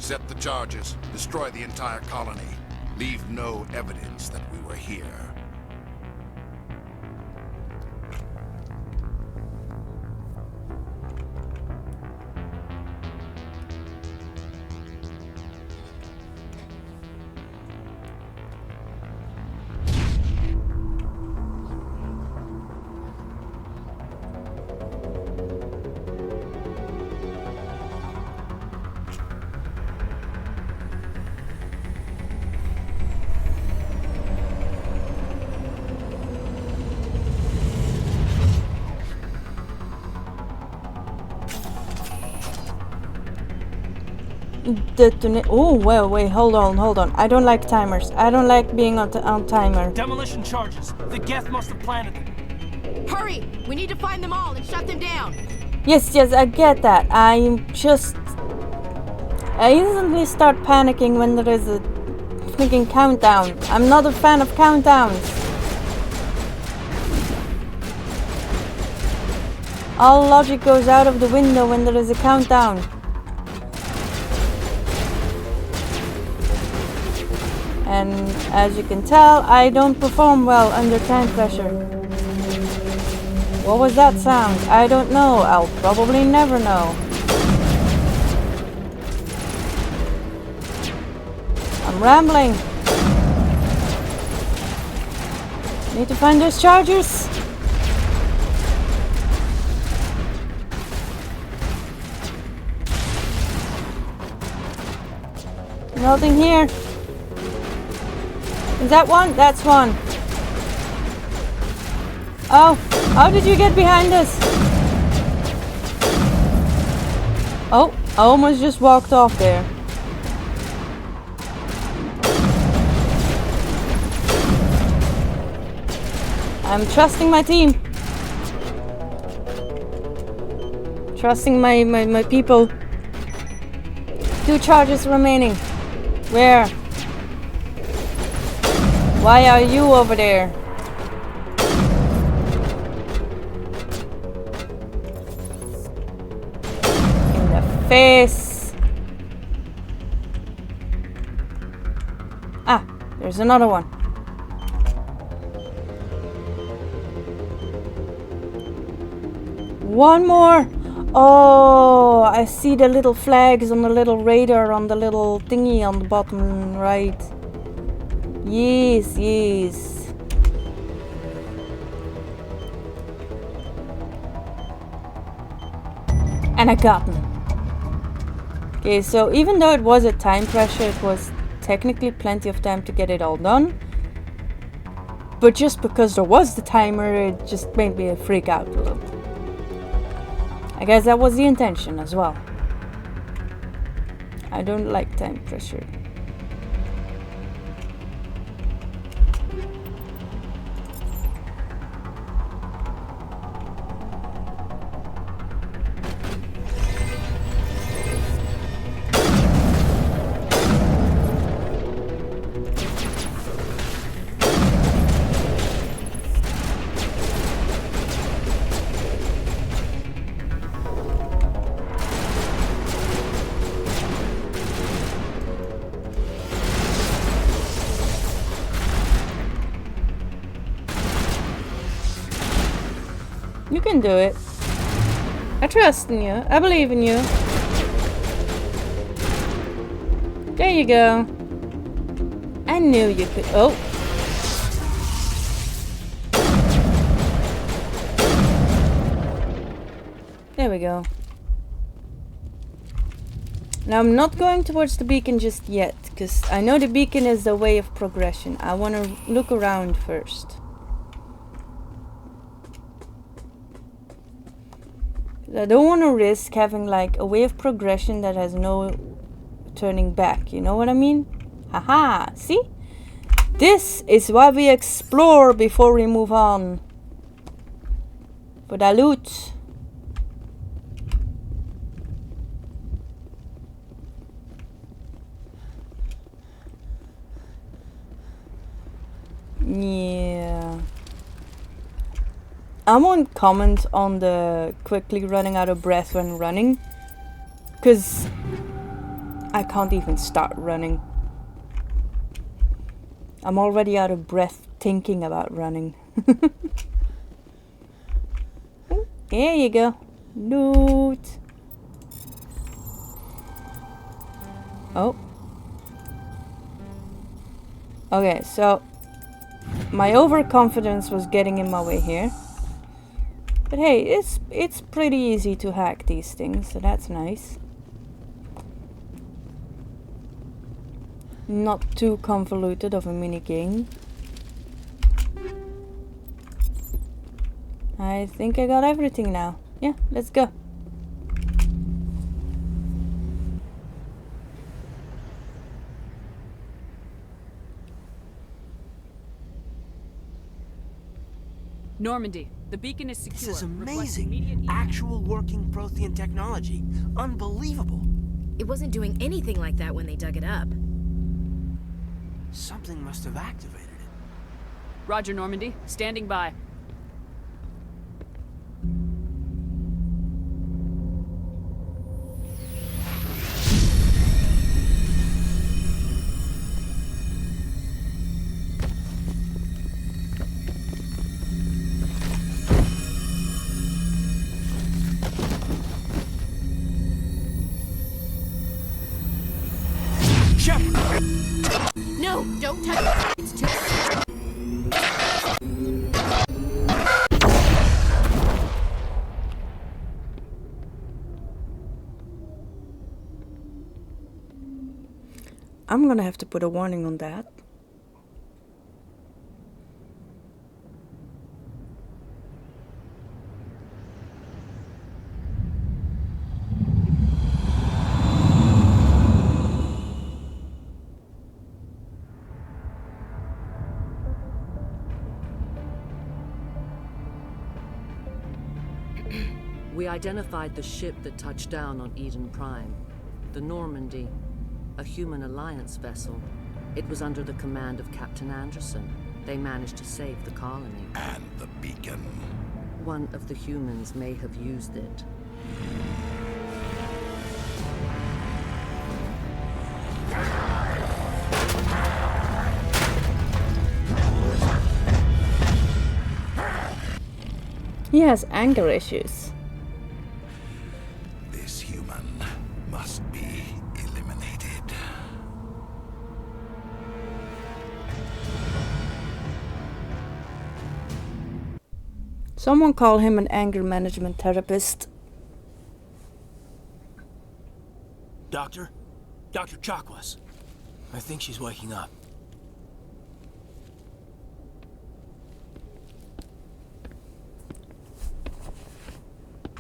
Set the charges. Destroy the entire colony. Leave no evidence that we were here. Oh, well, wait, hold on. I don't like timers. I don't like being on timer. Demolition charges. The Geth must have planted them. Hurry! We need to find them all and shut them down. Yes, I get that. I instantly start panicking when there is a freaking countdown. I'm not a fan of countdowns. All logic goes out of the window when there is a countdown. And as you can tell, I don't perform well under time pressure. What was that sound? I don't know. I'll probably never know. I'm rambling. Need to find those chargers. Nothing here. Is that one? That's one. Oh, how did you get behind us? Oh, I almost just walked off there. I'm trusting my team. Trusting my people. 2 charges remaining. Where? Why are you over there? In the face. Ah, there's another one. One more. Oh, I see the little flags on the little radar on the little thingy on the bottom right. Yes. And I got them. Okay, so even though it was a time pressure, it was technically plenty of time to get it all done. But just because there was the timer, it just made me freak out a little. I guess that was the intention as well. I don't like time pressure. You can do it. I trust in you. I believe in you. There you go. I knew you could. Oh. There we go. Now I'm not going towards the beacon just yet, because I know the beacon is the way of progression. I want to look around first. I don't want to risk having like a way of progression that has no turning back. You know what I mean? Haha, see? This is why we explore before we move on. For the loot. Yeah. I won't comment on the quickly running out of breath when running, because I can't even start running. I'm already out of breath thinking about running. There you go. Loot. Oh. Okay, so my overconfidence was getting in my way here. But hey, it's pretty easy to hack these things, so that's nice. Not too convoluted of a mini game. I think I got everything now. Yeah, let's go. Normandy, the beacon is secure. This is Request amazing. immediate Actual working Prothean technology. Unbelievable. It wasn't doing anything like that when they dug it up. Something must have activated it. Roger, Normandy. Standing by. No, don't touch it. It's too... I'm gonna have to put a warning on that. We identified the ship that touched down on Eden Prime. The Normandy. A human alliance vessel. It was under the command of Captain Anderson. They managed to save the colony. And the beacon. One of the humans may have used it. He has anger issues. This human must be eliminated. Someone call him an anger management therapist. Doctor? Dr. Chakwas. I think she's waking up.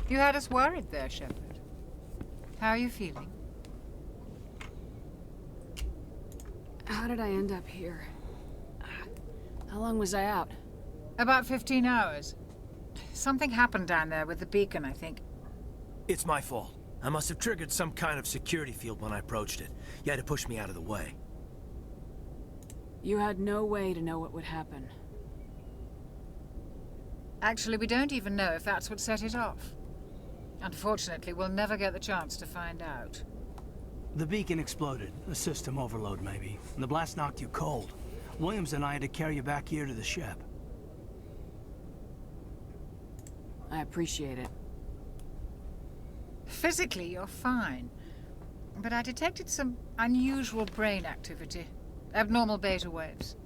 You had us worried there, Shepard. How are you feeling? How did I end up here? How long was I out? About 15 hours. Something happened down there with the beacon, I think. It's my fault. I must have triggered some kind of security field when I approached it. You had to push me out of the way. You had no way to know what would happen. Actually, we don't even know if that's what set it off. Unfortunately, we'll never get the chance to find out. The beacon exploded. A system overload, maybe. And the blast knocked you cold. Williams and I had to carry you back here to the ship. I appreciate it. Physically, you're fine. But I detected some unusual brain activity. Abnormal beta waves.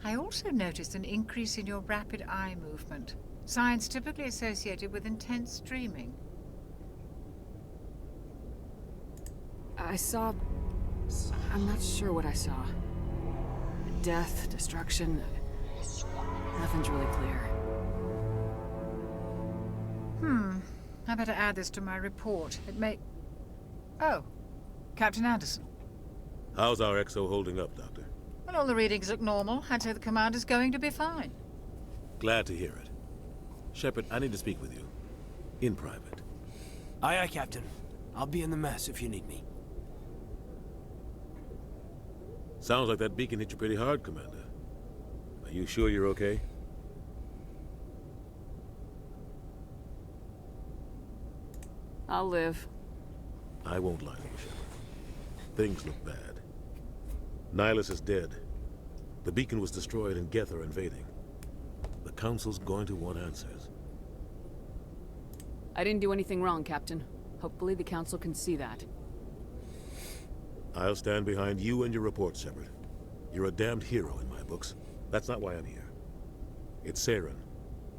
I also noticed an increase in your rapid eye movement. Signs typically associated with intense dreaming. I saw... I'm not sure what I saw. Death, destruction... Nothing's really clear. I better add this to my report. It may... Oh, Captain Anderson. How's our XO holding up, Doctor? Well, all the readings look normal. I'd say the commander's going to be fine. Glad to hear it. Shepard, I need to speak with you. In private. Aye, aye, Captain. I'll be in the mess if you need me. Sounds like that beacon hit you pretty hard, Commander. Are you sure you're okay? I'll live. I won't lie to you, Shepard. Things look bad. Nihilus is dead. The beacon was destroyed and Geth are invading. The Council's going to want answers. I didn't do anything wrong, Captain. Hopefully the Council can see that. I'll stand behind you and your report, Shepard. You're a damned hero in my books. That's not why I'm here. It's Saren,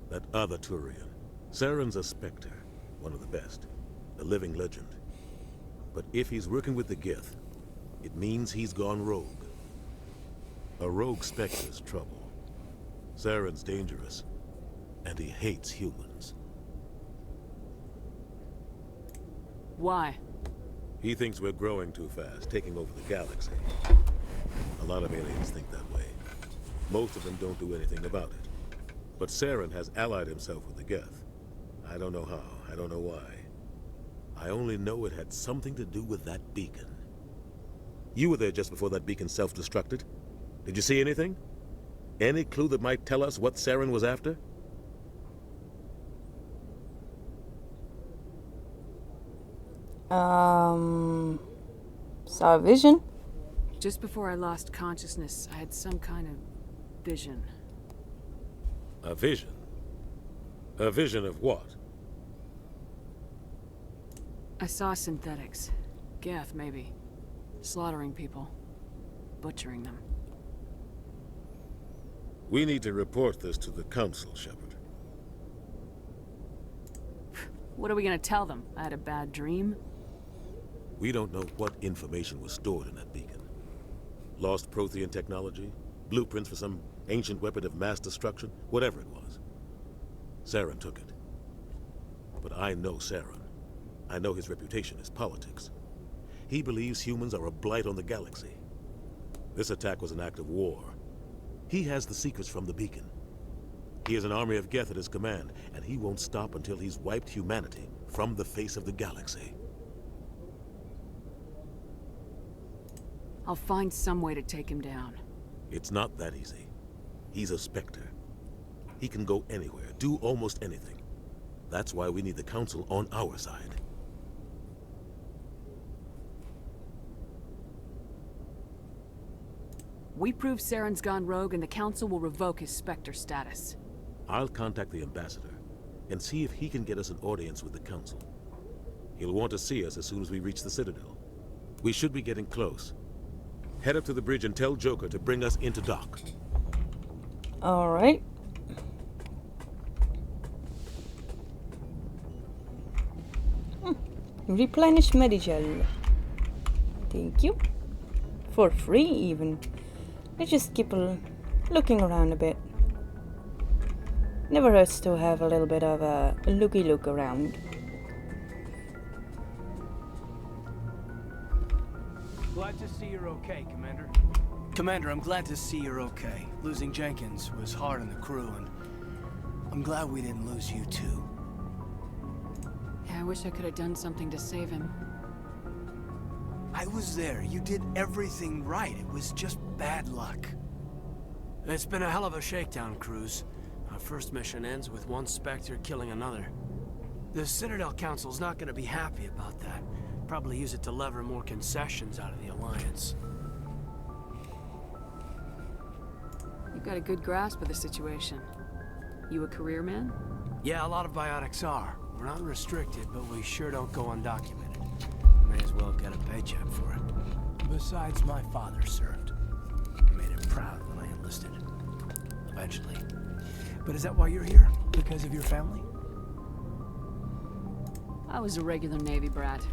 that other Turian. Saren's a Spectre, one of the best, a living legend. But if he's working with the Geth, it means he's gone rogue. A rogue Spectre's trouble. Saren's dangerous, and he hates humans. Why? He thinks we're growing too fast, taking over the galaxy. A lot of aliens think that way. Most of them don't do anything about it. But Saren has allied himself with the Geth. I don't know how, I don't know why. I only know it had something to do with that beacon. You were there just before that beacon self-destructed. Did you see anything? Any clue that might tell us what Saren was after? Saw a vision? Just before I lost consciousness, I had some kind of vision. A vision? A vision of what? I saw synthetics. Geth, maybe. Slaughtering people. Butchering them. We need to report this to the Council, Shepard. What are we gonna tell them? I had a bad dream? We don't know what information was stored in that beacon. Lost Prothean technology? Blueprints for some ancient weapon of mass destruction? Whatever it was. Saren took it. But I know Saren. I know his reputation is politics. He believes humans are a blight on the galaxy. This attack was an act of war. He has the secrets from the beacon. He has an army of Geth at his command, and he won't stop until he's wiped humanity from the face of the galaxy. I'll find some way to take him down. It's not that easy. He's a Spectre. He can go anywhere, do almost anything. That's why we need the Council on our side. We prove Saren's gone rogue and the Council will revoke his Spectre status. I'll contact the Ambassador and see if he can get us an audience with the Council. He'll want to see us as soon as we reach the Citadel. We should be getting close. Head up to the bridge and tell Joker to bring us into dock. Alright. Replenish Medigel. Thank you. For free, even. Let's just keep looking around a bit. Never hurts to have a little bit of a looky look around. Glad to see you're okay, Commander. Commander, I'm glad to see you're okay. Losing Jenkins was hard on the crew, and I'm glad we didn't lose you too. Yeah, I wish I could have done something to save him. I was there. You did everything right. It was just bad luck. It's been a hell of a shakedown, Cruz. Our first mission ends with one Spectre killing another. The Citadel Council's not gonna be happy about that. Probably use it to lever more concessions out of the Alliance. You've got a good grasp of the situation. You a career man? Yeah, a lot of biotics are. We're not restricted, but we sure don't go undocumented. May as well get a paycheck for it. Besides, my father served. Made him proud when I enlisted. Eventually. But is that why you're here? Because of your family? I was a regular Navy brat.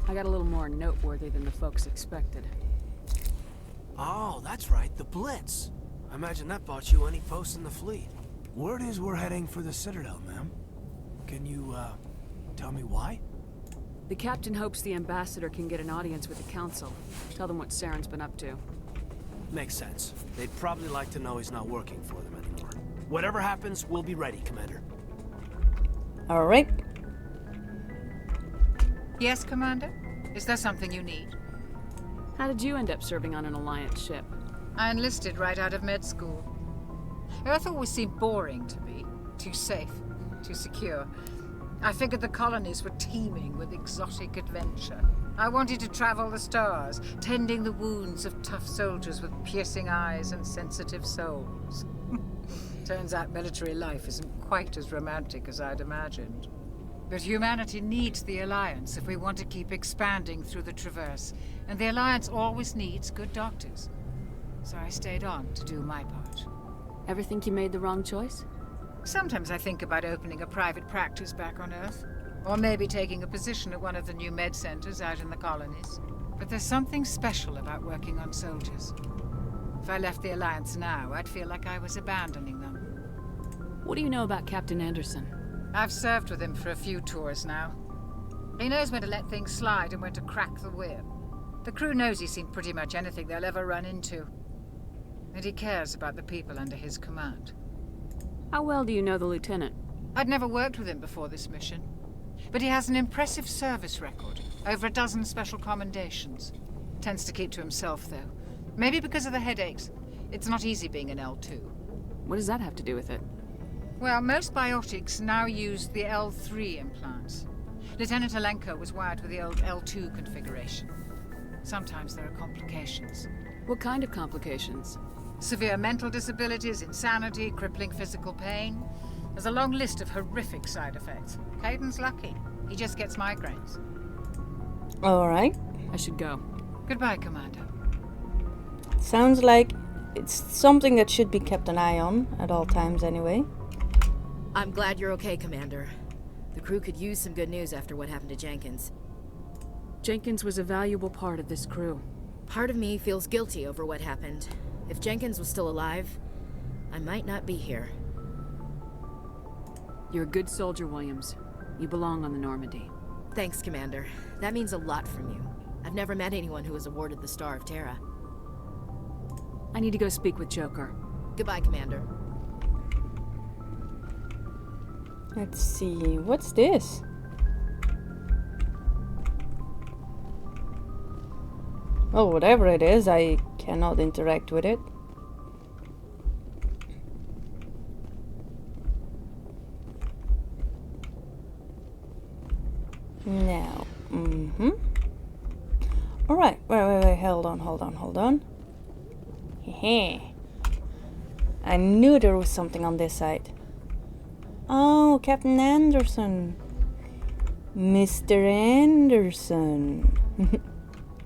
I got a little more noteworthy than the folks expected. Oh, that's right, the Blitz. I imagine that bought you any post in the fleet. Word is we're heading for the Citadel, ma'am. Can you, tell me why? The captain hopes the ambassador can get an audience with the council. Tell them what Saren's been up to. Makes sense. They'd probably like to know he's not working for them anymore. Whatever happens, we'll be ready, Commander. Alright. Yes, Commander? Is there something you need? How did you end up serving on an Alliance ship? I enlisted right out of med school. Earth always seemed boring to me. Too safe, too secure. I figured the colonies were teeming with exotic adventure. I wanted to travel the stars, tending the wounds of tough soldiers with piercing eyes and sensitive souls. Turns out military life isn't quite as romantic as I'd imagined. But humanity needs the Alliance if we want to keep expanding through the Traverse, and the Alliance always needs good doctors. So I stayed on to do my part. Ever think you made the wrong choice? Sometimes I think about opening a private practice back on Earth, or maybe taking a position at one of the new med centers out in the colonies. But there's something special about working on soldiers. If I left the Alliance now, I'd feel like I was abandoning them. What do you know about Captain Anderson? I've served with him for a few tours now. He knows when to let things slide and when to crack the whip. The crew knows he's seen pretty much anything they'll ever run into. And he cares about the people under his command. How well do you know the lieutenant? I'd never worked with him before this mission. But he has an impressive service record. Over a dozen special commendations. Tends to keep to himself, though. Maybe because of the headaches. It's not easy being an L2. What does that have to do with it? Well, most biotics now use the L3 implants. Lieutenant Alenko was wired with the old L2 configuration. Sometimes there are complications. What kind of complications? Severe mental disabilities, insanity, crippling physical pain. There's a long list of horrific side effects. Caden's lucky. He just gets migraines. Alright. I should go. Goodbye, Commander. Sounds like it's something that should be kept an eye on at all times anyway. I'm glad you're okay, Commander. The crew could use some good news after what happened to Jenkins. Jenkins was a valuable part of this crew. Part of me feels guilty over what happened. If Jenkins was still alive, I might not be here. You're a good soldier, Williams. You belong on the Normandy. Thanks, Commander. That means a lot from you. I've never met anyone who was awarded the Star of Terra. I need to go speak with Joker. Goodbye, Commander. Let's see, what's this? Well, whatever it is, I cannot interact with it. Now, Alright, wait, hold on. Hehe. I knew there was something on this side. Oh, Captain Anderson. Mr. Anderson.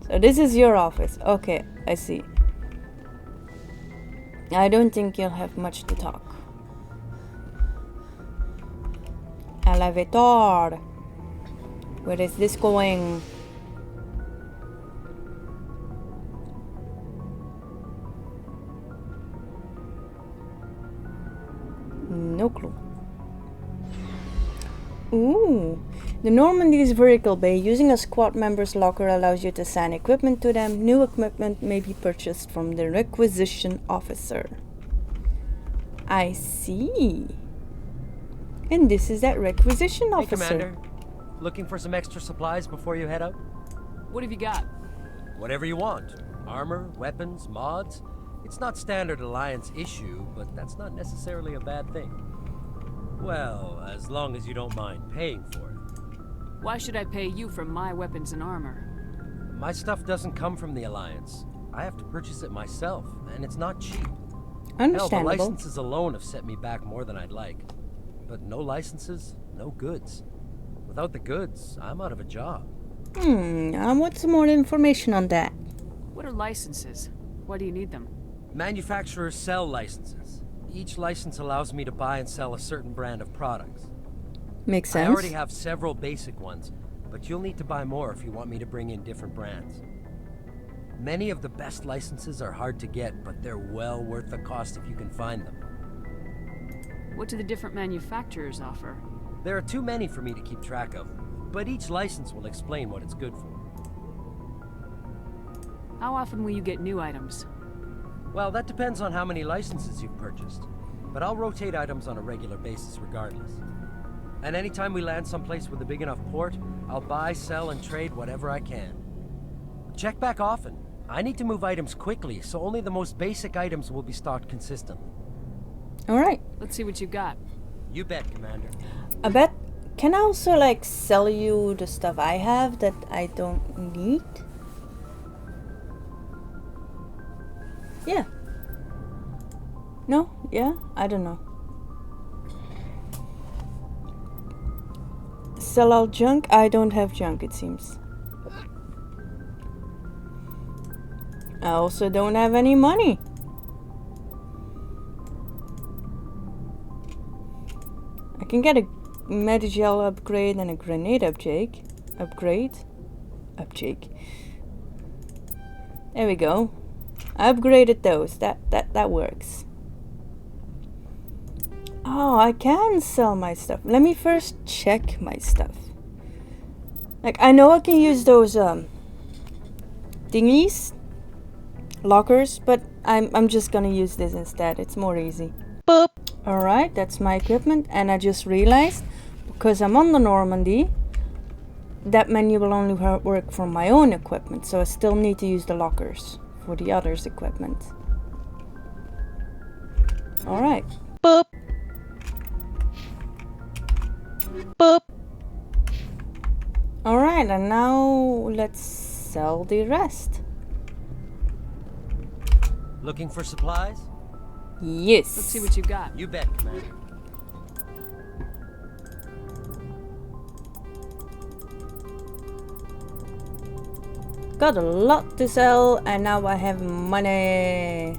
So this is your office. Okay, I see. I don't think you'll have much to talk. Elevator. Where is this going? No clue. Ooh. The Normandy's vertical bay. Using a squad member's locker allows you to assign equipment to them. New equipment may be purchased from the requisition officer. I see. And this is that requisition officer. Hey, Commander. Looking for some extra supplies before you head out? What have you got? Whatever you want. Armor, weapons, mods. It's not standard Alliance issue, but that's not necessarily a bad thing. Well, as long as you don't mind paying for it. Why should I pay you for my weapons and armor? My stuff doesn't come from the Alliance. I have to purchase it myself, and it's not cheap. Understandable. Hell, the licenses alone have set me back more than I'd like. But no licenses, no goods. Without the goods, I'm out of a job. I want some more information on that. What are licenses? Why do you need them? Manufacturers sell licenses. Each license allows me to buy and sell a certain brand of products. Makes sense. I already have several basic ones, but you'll need to buy more if you want me to bring in different brands. Many of the best licenses are hard to get, but they're well worth the cost if you can find them. What do the different manufacturers offer? There are too many for me to keep track of, but each license will explain what it's good for. How often will you get new items? Well, that depends on how many licenses you've purchased, but I'll rotate items on a regular basis regardless. And anytime we land someplace with a big enough port, I'll buy, sell, and trade whatever I can. Check back often. I need to move items quickly, so only the most basic items will be stocked consistently. Alright. Let's see what you got. You bet, Commander. I bet can I also like sell you the stuff I have that I don't need? Yeah. No? Yeah? I don't know. Sell all junk? I don't have junk, it seems. I also don't have any money. I can get a Medigel upgrade and a grenade upgrade. There we go. I upgraded those. That works. Oh, I can sell my stuff. Let me first check my stuff. Like, I know I can use those thingies, lockers, but I'm just gonna use this instead. It's more easy. Boop. All right, that's my equipment, and I just realized because I'm on the Normandy, that menu will only work for my own equipment, so I still need to use the lockers for the others' equipment. All right. Boop. Boop. All right, and now let's sell the rest. Looking for supplies? Yes. Let's see what you got. You bet, Commander. Got a lot to sell, and now I have money.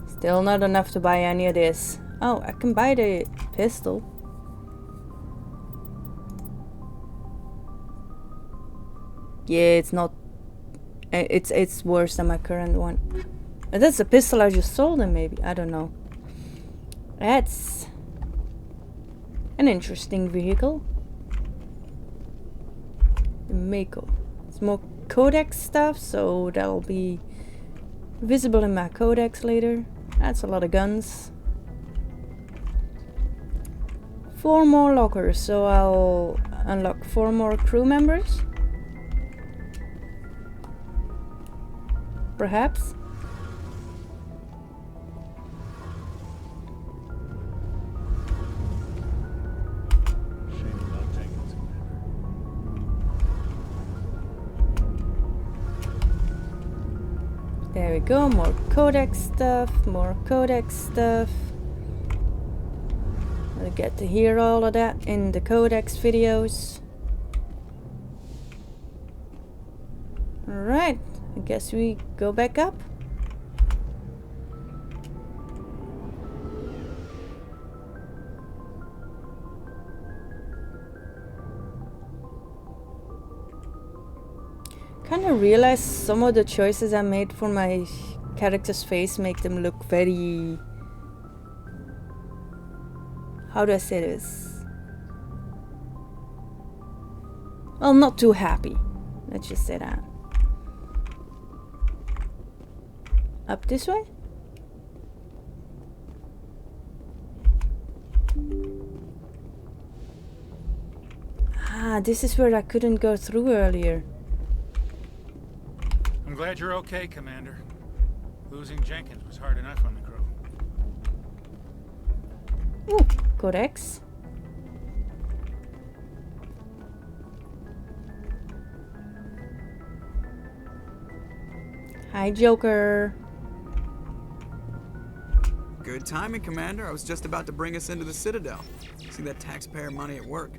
Still not enough to buy any of this. Oh, I can buy the pistol. Yeah, it's not. It's worse than my current one. That's the pistol I just sold him, maybe. I don't know. That's an interesting vehicle. Mako. It's more codex stuff, so that'll be visible in my codex later. That's a lot of guns. 4 more lockers, so I'll unlock 4 more crew members. Perhaps. There we go, more codex stuff, more codex stuff. I'll get to hear all of that in the codex videos. Alright, I guess we go back up. Kind of realized some of the choices I made for my character's face make them look very... How do I say this? Well, not too happy. Let's just say that. Up this way? Ah, this is where I couldn't go through earlier. I'm glad you're okay, Commander. Losing Jenkins was hard enough on the crew. Ooh, codex. Hi, Joker. Good timing, Commander. I was just about to bring us into the Citadel. See that taxpayer money at work.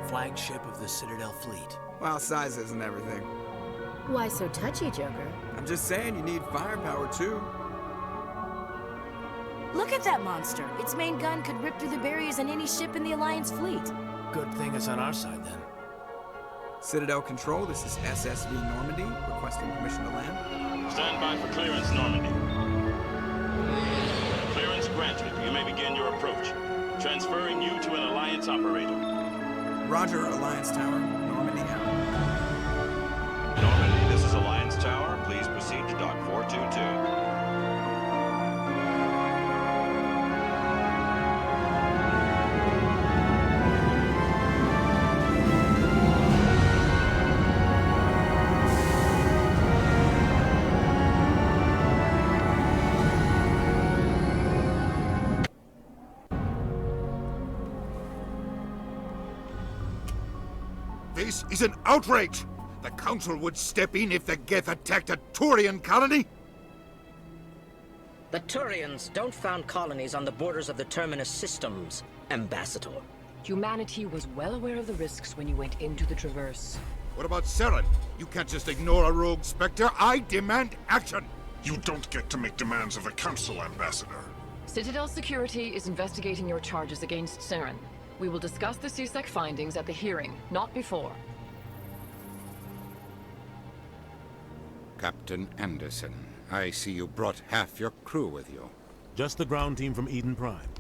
Flagship of the Citadel fleet. Well, size isn't everything. Why so touchy, Joker? I'm just saying you need firepower too. Look at that monster. Its main gun could rip through the barriers in any ship in the Alliance fleet. Good thing it's on our side then. Citadel Control, this is SSV Normandy, requesting permission to land. Stand by for clearance, Normandy. Clearance granted. You may begin your approach. Transferring you to an Alliance operator. Roger, Alliance Tower. Normandy out. Normandy, this is Alliance Tower. Please proceed to Dock 422. This is an outrage! The Council would step in if the Geth attacked a Turian colony? The Turians don't found colonies on the borders of the Terminus systems, Ambassador. Humanity was well aware of the risks when you went into the Traverse. What about Saren? You can't just ignore a rogue Spectre. I demand action! You don't get to make demands of the Council, Ambassador. Citadel Security is investigating your charges against Saren. We will discuss the CSEC findings at the hearing, not before. Captain Anderson, I see you brought half your crew with you. Just the ground team from Eden Prime,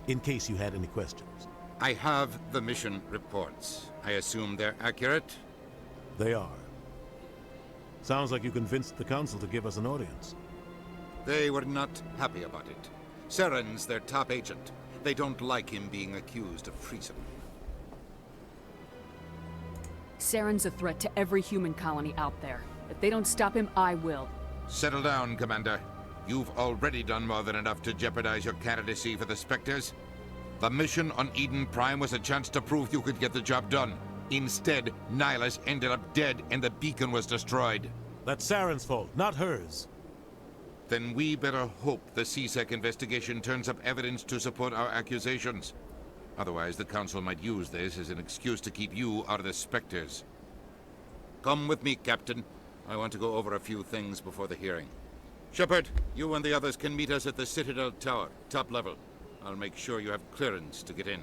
in case you had any questions. I have the mission reports. I assume they're accurate? They are. Sounds like you convinced the Council to give us an audience. They were not happy about it. Saren's their top agent. They don't like him being accused of treason. Saren's a threat to every human colony out there. If they don't stop him, I will. Settle down, Commander. You've already done more than enough to jeopardize your candidacy for the Spectres. The mission on Eden Prime was a chance to prove you could get the job done. Instead, Nihilus ended up dead and the beacon was destroyed. That's Saren's fault, not hers. Then we better hope the CSEC investigation turns up evidence to support our accusations. Otherwise, the Council might use this as an excuse to keep you out of the Spectres. Come with me, Captain. I want to go over a few things before the hearing. Shepard, you and the others can meet us at the Citadel Tower, top level. I'll make sure you have clearance to get in.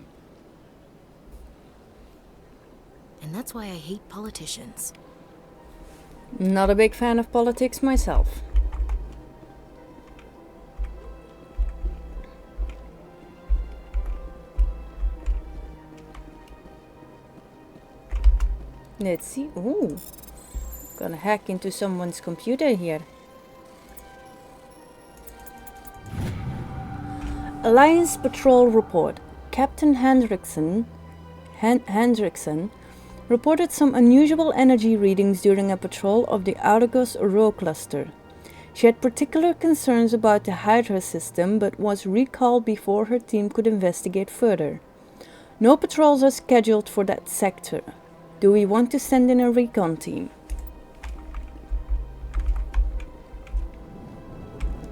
And that's why I hate politicians. Not a big fan of politics myself. Let's see. Ooh. Gonna hack into someone's computer here. Alliance Patrol Report. Captain Hendrickson reported some unusual energy readings during a patrol of the Argos Rho cluster. She had particular concerns about the Hydra system, but was recalled before her team could investigate further. No patrols are scheduled for that sector. Do we want to send in a recon team?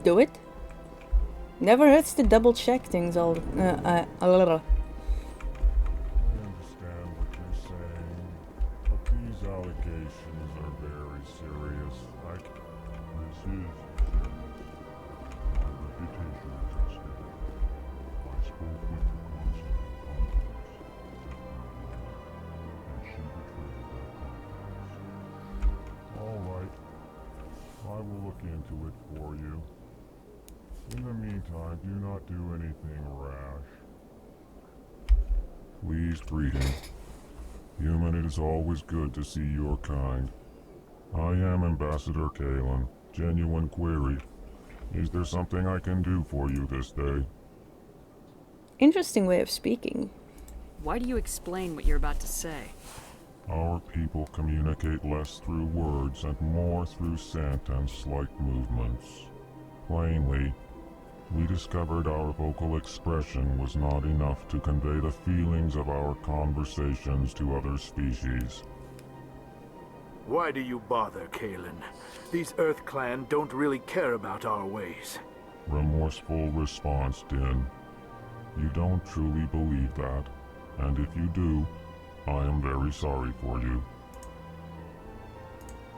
Do it. Never hurts to double check things a little. I understand what you're saying, but these allegations are very serious. This is my reputation is at stake. I spoke with the consort and she betrayed that confidence. All right, I will look into it for you. In the meantime, do not do anything rash. Please greet him. Human, it is always good to see your kind. I am Ambassador Kalen. Genuine query. Is there something I can do for you this day? Interesting way of speaking. Why do you explain what you're about to say? Our people communicate less through words and more through scent and slight movements. Plainly, we discovered our vocal expression was not enough to convey the feelings of our conversations to other species. Why do you bother, Kalen? These Earth Clan don't really care about our ways. Remorseful response, Din. You don't truly believe that, and if you do, I am very sorry for you.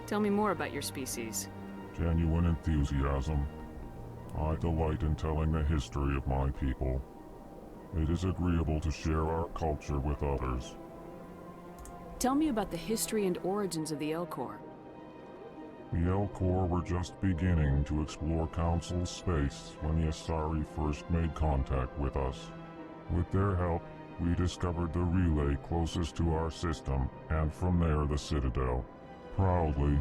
Tell me more about your species. Genuine enthusiasm. I delight in telling the history of my people. It is agreeable to share our culture with others. Tell me about the history and origins of the Elcor. The Elcor were just beginning to explore Council space when the Asari first made contact with us. With their help, we discovered the relay closest to our system, and from there the Citadel. Proudly,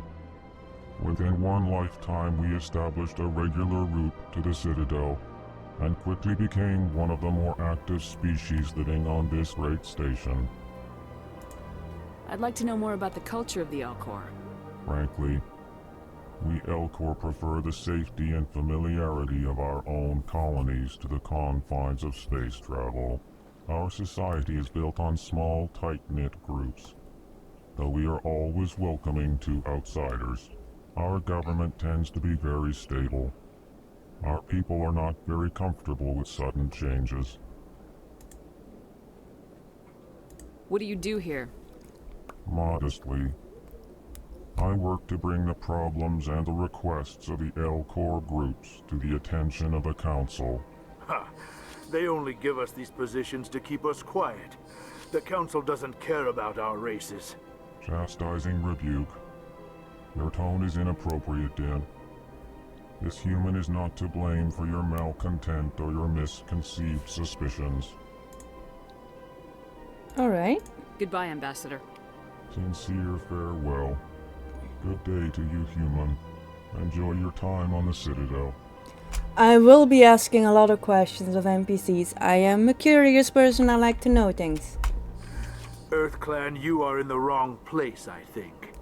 within one lifetime we established a regular route to the Citadel, and quickly became one of the more active species living on this great station. I'd like to know more about the culture of the Elcor. Frankly, we Elcor prefer the safety and familiarity of our own colonies to the confines of space travel. Our society is built on small, tight-knit groups, though we are always welcoming to outsiders. Our government tends to be very stable. Our people are not very comfortable with sudden changes. What do you do here? Modestly, I work to bring the problems and the requests of the Elcor groups to the attention of the Council. Ha! They only give us these positions to keep us quiet. The Council doesn't care about our races. Chastising rebuke. Your tone is inappropriate, Din. This human is not to blame for your malcontent or your misconceived suspicions. Alright. Goodbye, Ambassador. Sincere farewell. Good day to you, human. Enjoy your time on the Citadel. I will be asking a lot of questions of NPCs. I am a curious person, I like to know things. EarthClan, you are in the wrong place, I think.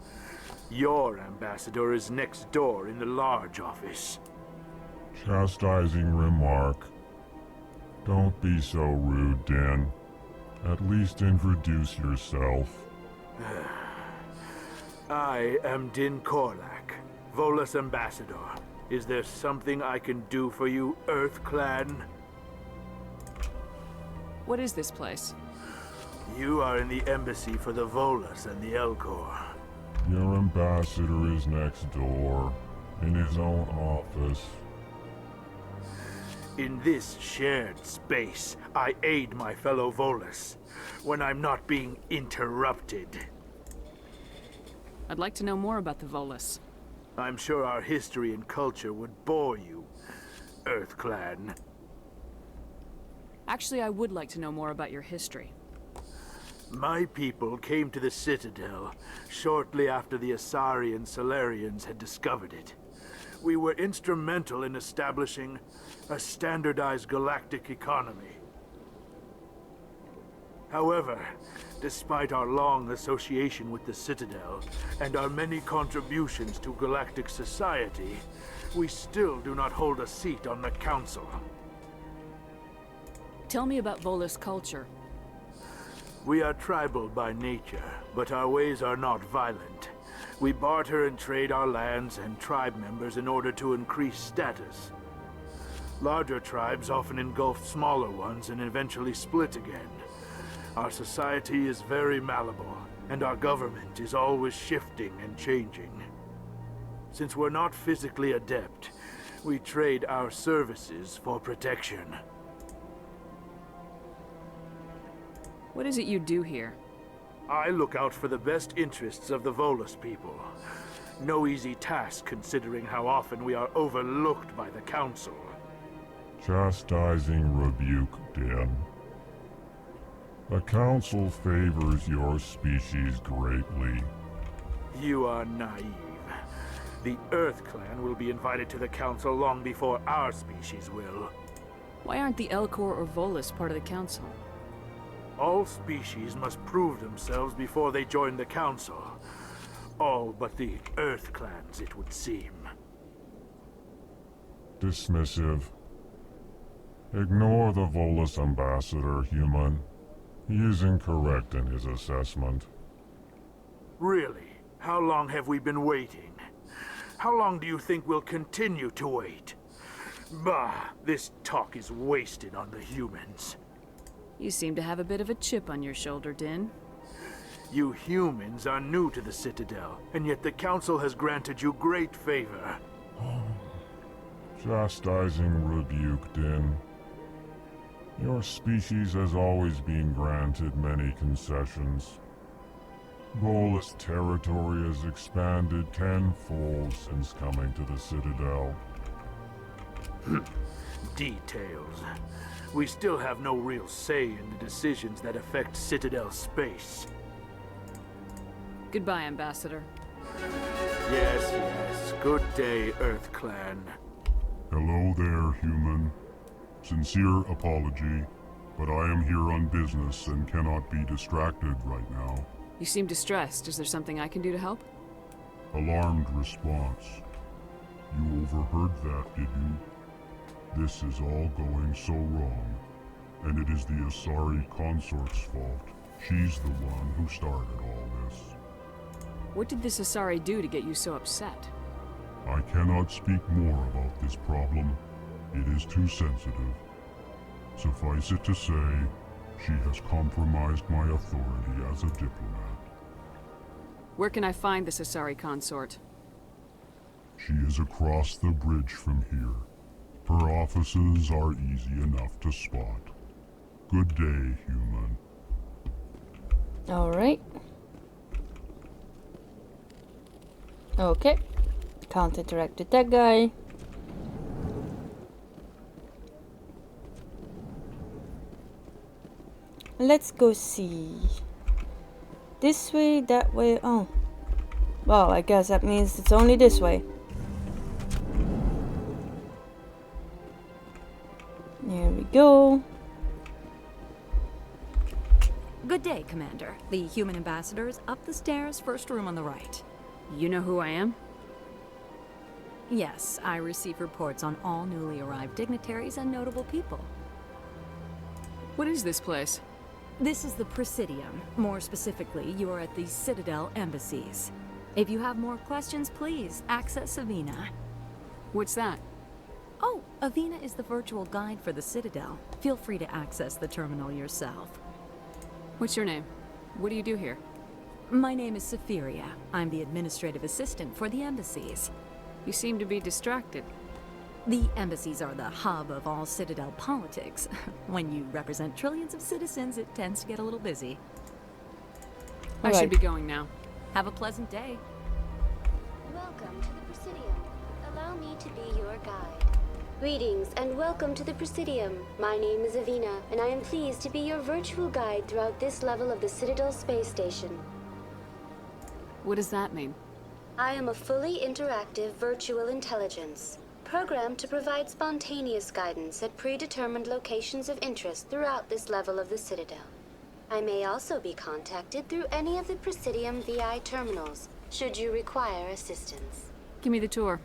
Your ambassador is next door in the large office. Chastising remark. Don't be so rude, Din. At least introduce yourself. I am Din Korlak, Volus ambassador. Is there something I can do for you, EarthClan? What is this place? You are in the embassy for the Volus and the Elcor. Your ambassador is next door, in his own office. In this shared space, I aid my fellow Volus when I'm not being interrupted. I'd like to know more about the Volus. I'm sure our history and culture would bore you, EarthClan. Actually, I would like to know more about your history. My people came to the Citadel shortly after the Asari and Solarians had discovered it. We were instrumental in establishing a standardized galactic economy. However, despite our long association with the Citadel and our many contributions to galactic society, we still do not hold a seat on the Council. Tell me about Volus culture. We are tribal by nature, but our ways are not violent. We barter and trade our lands and tribe members in order to increase status. Larger tribes often engulf smaller ones and eventually split again. Our society is very malleable, and our government is always shifting and changing. Since we're not physically adept, we trade our services for protection. What is it you do here? I look out for the best interests of the Volus people. No easy task considering how often we are overlooked by the Council. Chastising rebuke, Din. The Council favors your species greatly. You are naive. The EarthClan will be invited to the Council long before our species will. Why aren't the Elcor or Volus part of the Council? All species must prove themselves before they join the Council. All but the EarthClans, it would seem. Dismissive. Ignore the Volus ambassador, human. He is incorrect in his assessment. Really? How long have we been waiting? How long do you think we'll continue to wait? Bah, this talk is wasted on the humans. You seem to have a bit of a chip on your shoulder, Din. You humans are new to the Citadel, and yet the Council has granted you great favor. Chastising rebuke, Din. Your species has always been granted many concessions. Volus territory has expanded tenfold since coming to the Citadel. Details. We still have no real say in the decisions that affect Citadel space. Goodbye, Ambassador. Yes, yes. Good day, Earth Clan. Hello there, human. Sincere apology, but I am here on business and cannot be distracted right now. You seem distressed. Is there something I can do to help? Alarmed response. You overheard that, did you? This is all going so wrong, and it is the Asari consort's fault. She's the one who started all this. What did this Asari do to get you so upset? I cannot speak more about this problem. It is too sensitive. Suffice it to say, she has compromised my authority as a diplomat. Where can I find this Asari consort? She is across the bridge from here. Her offices are easy enough to spot. Good day, human. Alright. Okay. Can't interact with that guy. Let's go see. This way, that way. Oh. Well, I guess that means it's only this way. There we go. Good day, Commander. The human ambassador is up the stairs, first room on the right. You know who I am? Yes, I receive reports on all newly arrived dignitaries and notable people. What is this place? This is the Presidium. More specifically, you are at the Citadel embassies. If you have more questions, please access Avina. What's that? Oh, Avina is the virtual guide for the Citadel. Feel free to access the terminal yourself. What's your name? What do you do here? My name is Sephiria. I'm the administrative assistant for the embassies. You seem to be distracted. The embassies are the hub of all Citadel politics. When you represent trillions of citizens, it tends to get a little busy. I should be going now. Have a pleasant day. Welcome to the Presidium. Allow me to be your guide. Greetings and welcome to the Presidium. My name is Avina, and I am pleased to be your virtual guide throughout this level of the Citadel space station. What does that mean? I am a fully interactive virtual intelligence, programmed to provide spontaneous guidance at predetermined locations of interest throughout this level of the Citadel. I may also be contacted through any of the Presidium VI terminals, should you require assistance. Give me the tour.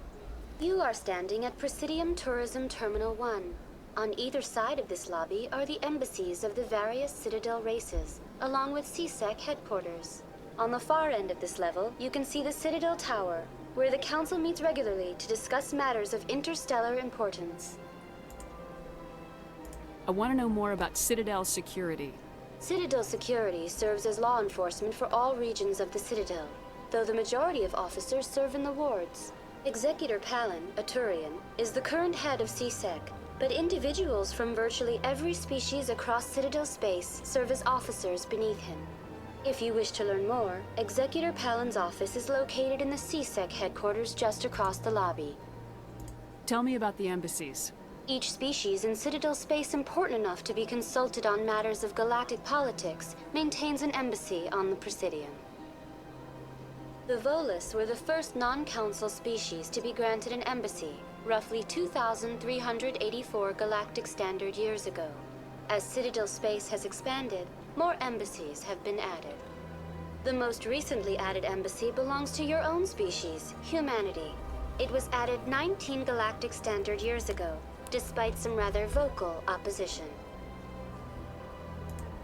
You are standing at Presidium Tourism Terminal 1. On either side of this lobby are the embassies of the various Citadel races, along with CSEC headquarters. On the far end of this level, you can see the Citadel Tower, where the Council meets regularly to discuss matters of interstellar importance. I want to know more about Citadel security. Citadel security serves as law enforcement for all regions of the Citadel, though the majority of officers serve in the wards. Executor Palin, a Turian, is the current head of CSEC, but individuals from virtually every species across Citadel space serve as officers beneath him. If you wish to learn more, Executor Palin's office is located in the CSEC headquarters just across the lobby. Tell me about the embassies. Each species in Citadel space important enough to be consulted on matters of galactic politics maintains an embassy on the Presidium. The Volus were the first non-council species to be granted an embassy, roughly 2,384 galactic standard years ago. As Citadel space has expanded, more embassies have been added. The most recently added embassy belongs to your own species, humanity. It was added 19 galactic standard years ago, despite some rather vocal opposition.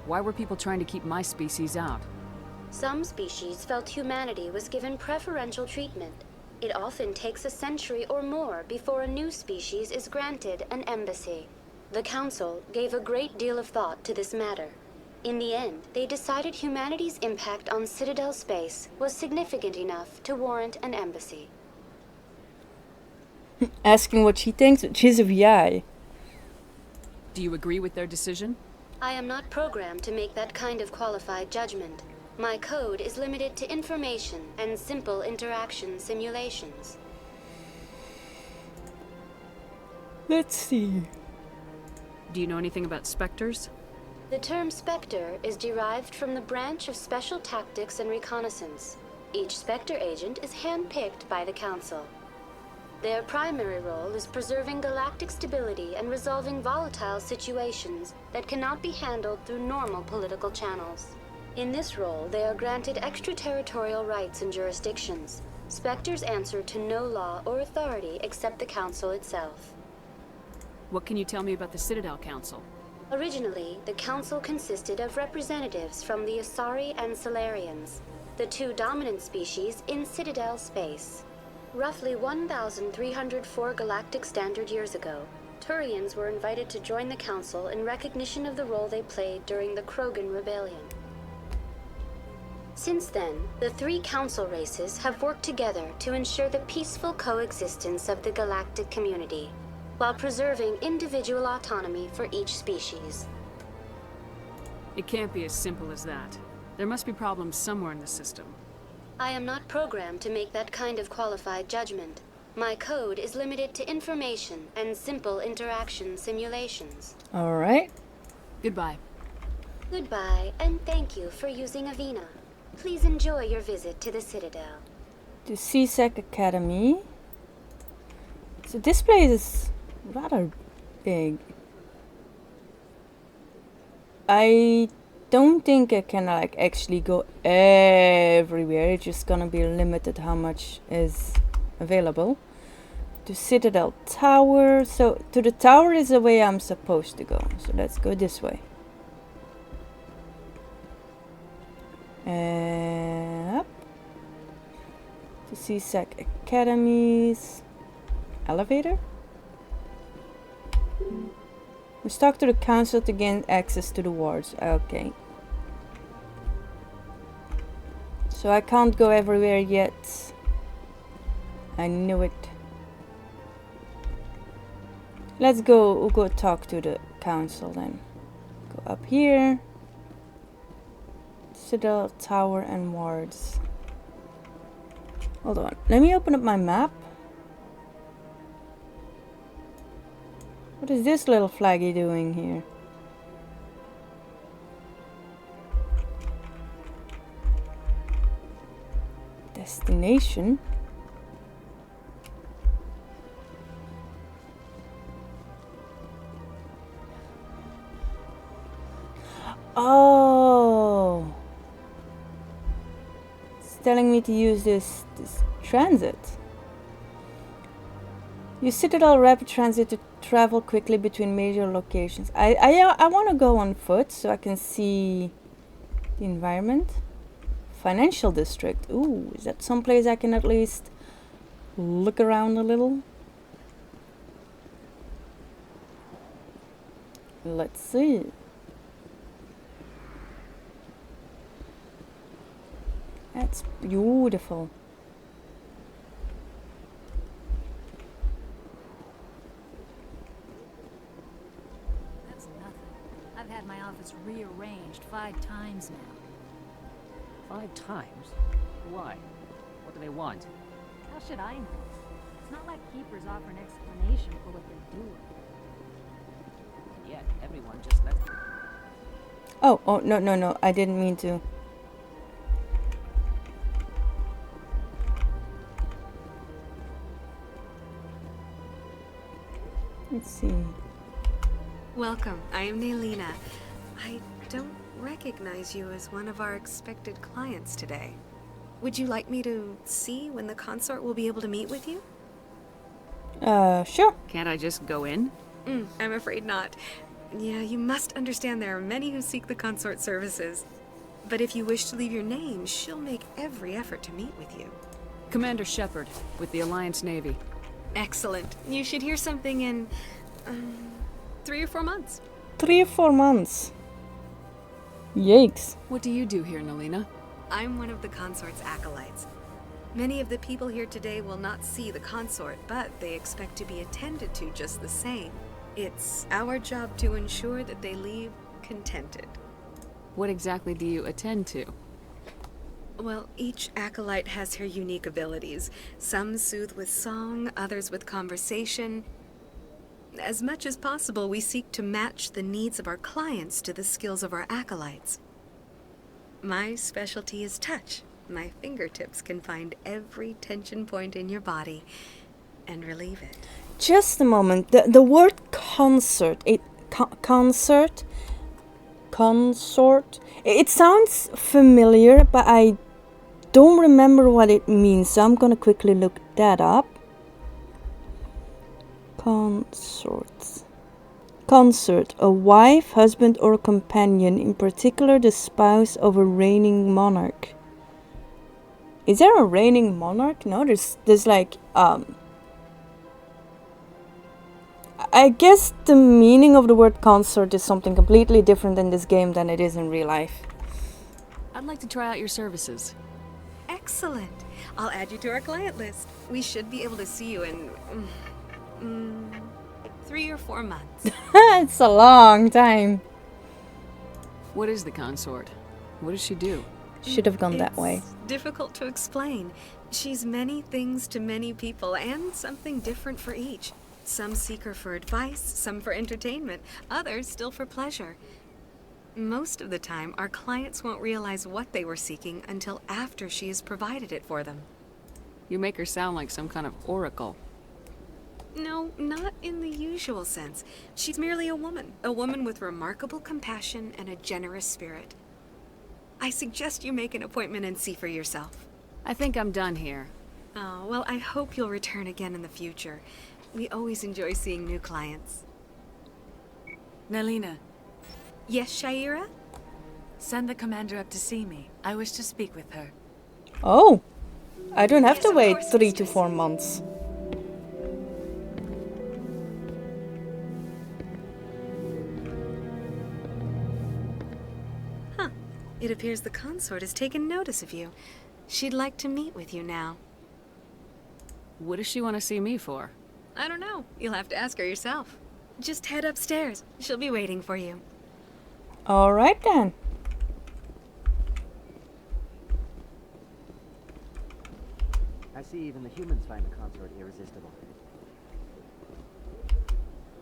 Why were people trying to keep my species out? Some species felt humanity was given preferential treatment. It often takes a century or more before a new species is granted an embassy. The Council gave a great deal of thought to this matter. In the end, they decided humanity's impact on Citadel space was significant enough to warrant an embassy. Asking what she thinks, she's a VI. Do you agree with their decision? I am not programmed to make that kind of qualified judgment. My code is limited to information and simple interaction simulations. Let's see. Do you know anything about specters? The term Spectre is derived from the branch of Special Tactics and Reconnaissance. Each Spectre agent is handpicked by the Council. Their primary role is preserving galactic stability and resolving volatile situations that cannot be handled through normal political channels. In this role, they are granted extraterritorial rights and jurisdictions. Spectres answer to no law or authority except the Council itself. What can you tell me about the Citadel Council? Originally, the Council consisted of representatives from the Asari and Solarians, the two dominant species in Citadel space. Roughly 1,304 galactic standard years ago, Turians were invited to join the Council in recognition of the role they played during the Krogan Rebellion. Since then, the three Council races have worked together to ensure the peaceful coexistence of the galactic community, while preserving individual autonomy for each species. It can't be as simple as that. There must be problems somewhere in the system. I am not programmed to make that kind of qualified judgment. My code is limited to information and simple interaction simulations. Alright. Goodbye. Goodbye, and thank you for using Avina. Please enjoy your visit to the Citadel. To CSEC Academy. So this place is rather big. I don't think I can like actually go everywhere. It's just gonna be limited how much is available. To Citadel Tower. So to the tower is the way I'm supposed to go. So let's go this way. Up. To CSEC Academies. Elevator? Let's talk to the Council to gain access to the wards. Okay. So I can't go everywhere yet. I knew it. Let's go. We'll go talk to the Council then. Go up here. Citadel Tower and wards. Hold on. Let me open up my map. What is this little flaggy doing here? Destination? Oh! It's telling me to use this transit. Use Citadel Rapid Transit to travel quickly between major locations. I want to go on foot so I can see the environment. Financial district. Ooh, is that someplace I can at least look around a little? Let's see. That's beautiful. I've had my office rearranged 5 times now. 5 times? Why? What do they want? How should I know? It's not like keepers offer an explanation for what they're doing. And yet, everyone just left. Oh, no, I didn't mean to. Let's see. Welcome, I am Naylina. I don't recognize you as one of our expected clients today. Would you like me to see when the consort will be able to meet with you? Sure. Can't I just go in? I'm afraid not. Yeah, you must understand there are many who seek the consort services. But if you wish to leave your name, she'll make every effort to meet with you. Commander Shepard, with the Alliance Navy. Excellent. You should hear something in 3 or 4 months. 3 or 4 months. Yikes. What do you do here, Naylina? I'm one of the consort's acolytes. Many of the people here today will not see the consort, but they expect to be attended to just the same. It's our job to ensure that they leave contented. What exactly do you attend to? Well, each acolyte has her unique abilities. Some soothe with song, others with conversation. As much as possible, we seek to match the needs of our clients to the skills of our acolytes. My specialty is touch. My fingertips can find every tension point in your body and relieve it. Just a moment. The word consort. Consort. It sounds familiar, but I don't remember what it means. So I'm gonna quickly look that up. Consorts. Consort, a wife, husband, or companion, in particular the spouse of a reigning monarch. Is there a reigning monarch? No, there's like I guess the meaning of the word consort is something completely different in this game than it is in real life. I'd like to try out your services. Excellent. I'll add you to our client list. We should be able to see you in 3 or 4 months. It's a long time. What is the consort? What does she do? Should have gone that way. It's difficult to explain. She's many things to many people, and something different for each. Some seek her for advice, some for entertainment, others still for pleasure. Most of the time, our clients won't realize what they were seeking until after she has provided it for them. You make her sound like some kind of oracle. No, not in the usual sense. She's merely a woman with remarkable compassion and a generous spirit. I suggest you make an appointment and see for yourself. I think I'm done here. Oh, well, I hope you'll return again in the future. We always enjoy seeing new clients. Nelina. Yes, Shaira? Send the commander up to see me. I wish to speak with her. Oh, I don't have to wait 3 to 4 months. Huh. It appears the consort has taken notice of you. She'd like to meet with you now. What does she want to see me for? I don't know. You'll have to ask her yourself. Just head upstairs. She'll be waiting for you. Alright then. I see even the humans find the consort irresistible.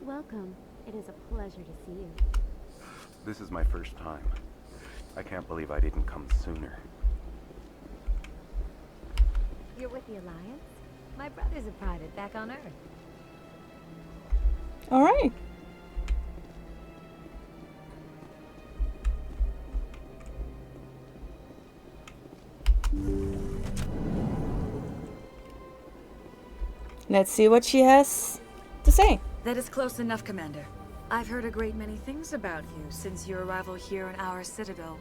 Welcome. It is a pleasure to see you. This is my first time. I can't believe I didn't come sooner. You're with the Alliance? My brother's a private back on Earth. Alright. Let's see what she has to say. That is close enough, Commander. I've heard a great many things about you since your arrival here in our citadel.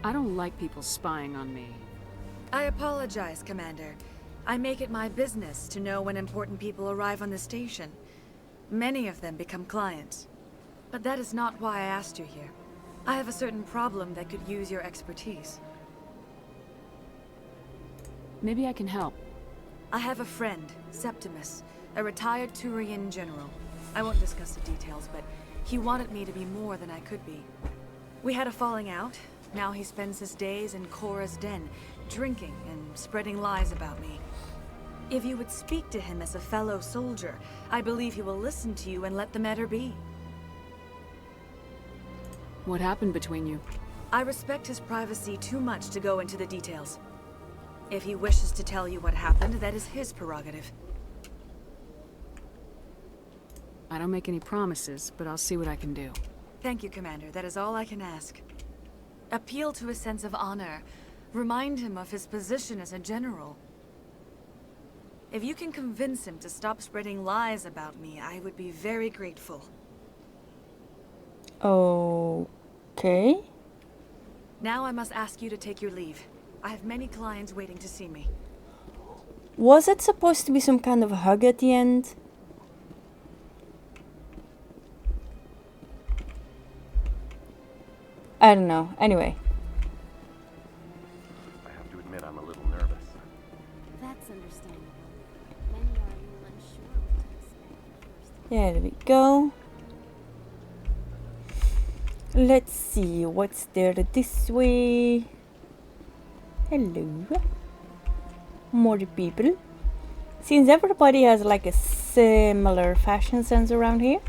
I don't like people spying on me. I apologize, Commander. I make it my business to know when important people arrive on the station. Many of them become clients. But that is not why I asked you here. I have a certain problem that could use your expertise. Maybe I can help. I have a friend, Septimus, a retired Turian general. I won't discuss the details, but he wanted me to be more than I could be. We had a falling out. Now he spends his days in Korra's den, drinking and spreading lies about me. If you would speak to him as a fellow soldier, I believe he will listen to you and let the matter be. What happened between you? I respect his privacy too much to go into the details. If he wishes to tell you what happened, that is his prerogative. I don't make any promises, but I'll see what I can do. Thank you, Commander. That is all I can ask. Appeal to his sense of honor. Remind him of his position as a general. If you can convince him to stop spreading lies about me, I would be very grateful. Okay. Now I must ask you to take your leave. I have many clients waiting to see me. Was it supposed to be some kind of hug at the end? I don't know. Anyway. I have to admit I'm a little nervous. That's understandable. Many are a little unsure what to expect first. There we go. Let's see what's there this way. Hello. More people. Seems everybody has like a similar fashion sense around here.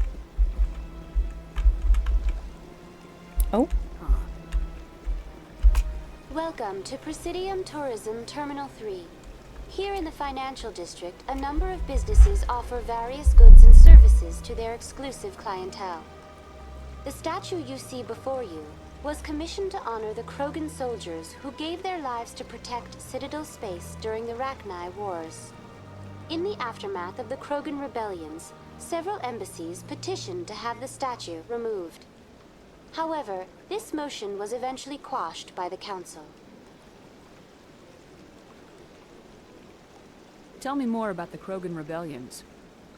Oh. Welcome to Presidium Tourism Terminal 3. Here in the financial district, a number of businesses offer various goods and services to their exclusive clientele. The statue you see before you was commissioned to honor the Krogan soldiers who gave their lives to protect Citadel space during the Rachni Wars. In the aftermath of the Krogan rebellions, several embassies petitioned to have the statue removed. However, this motion was eventually quashed by the Council. Tell me more about the Krogan rebellions.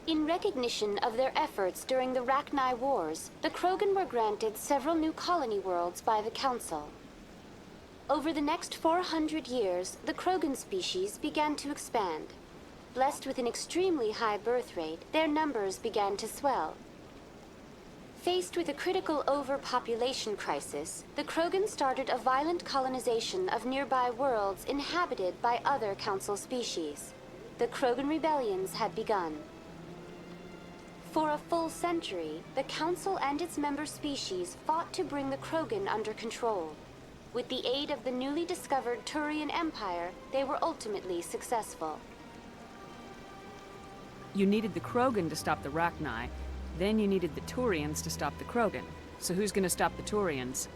In recognition of their efforts during the Rachni Wars, the Krogan were granted several new colony worlds by the Council. Over the next 400 years, the Krogan species began to expand. Blessed with an extremely high birth rate, their numbers began to swell. Faced with a critical overpopulation crisis, the Krogan started a violent colonization of nearby worlds inhabited by other Council species. The Krogan rebellions had begun. For a full century, the Council and its member species fought to bring the Krogan under control. With the aid of the newly discovered Turian Empire, they were ultimately successful. You needed the Krogan to stop the Rachni, then you needed the Turians to stop the Krogan. So who's gonna stop the Turians?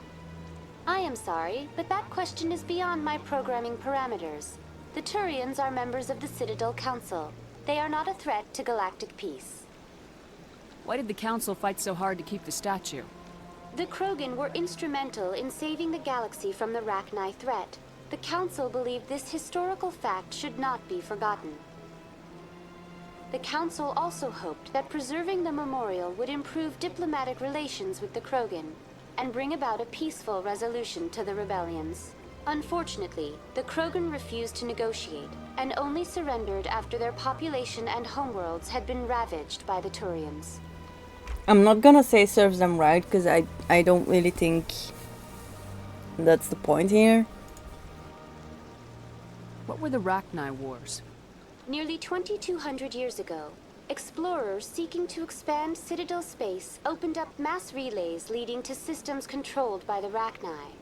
I am sorry, but that question is beyond my programming parameters. The Turians are members of the Citadel Council. They are not a threat to galactic peace. Why did the Council fight so hard to keep the statue? The Krogan were instrumental in saving the galaxy from the Rachni threat. The Council believed this historical fact should not be forgotten. The Council also hoped that preserving the memorial would improve diplomatic relations with the Krogan and bring about a peaceful resolution to the rebellions. Unfortunately, the Krogan refused to negotiate and only surrendered after their population and homeworlds had been ravaged by the Turians. I'm not gonna say serves them right, because I don't really think that's the point here. What were the Rachni Wars? Nearly 2,200 years ago, explorers seeking to expand Citadel space opened up mass relays leading to systems controlled by the Rachni.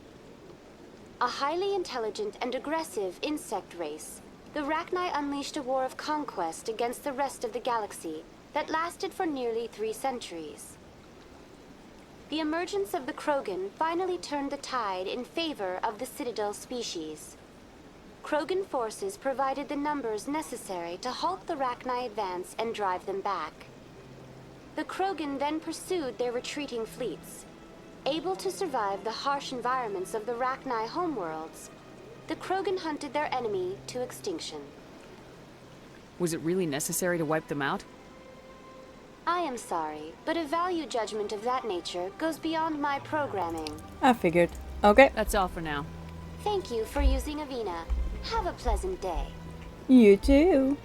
A highly intelligent and aggressive insect race, the Rachni unleashed a war of conquest against the rest of the galaxy that lasted for nearly 3 centuries. The emergence of the Krogan finally turned the tide in favor of the Citadel species. Krogan forces provided the numbers necessary to halt the Rachni advance and drive them back. The Krogan then pursued their retreating fleets. Able to survive the harsh environments of the Rachni homeworlds, the Krogan hunted their enemy to extinction. Was it really necessary to wipe them out? I am sorry, but a value judgment of that nature goes beyond my programming. I figured. Okay. That's all for now. Thank you for using Avina. Have a pleasant day. You too.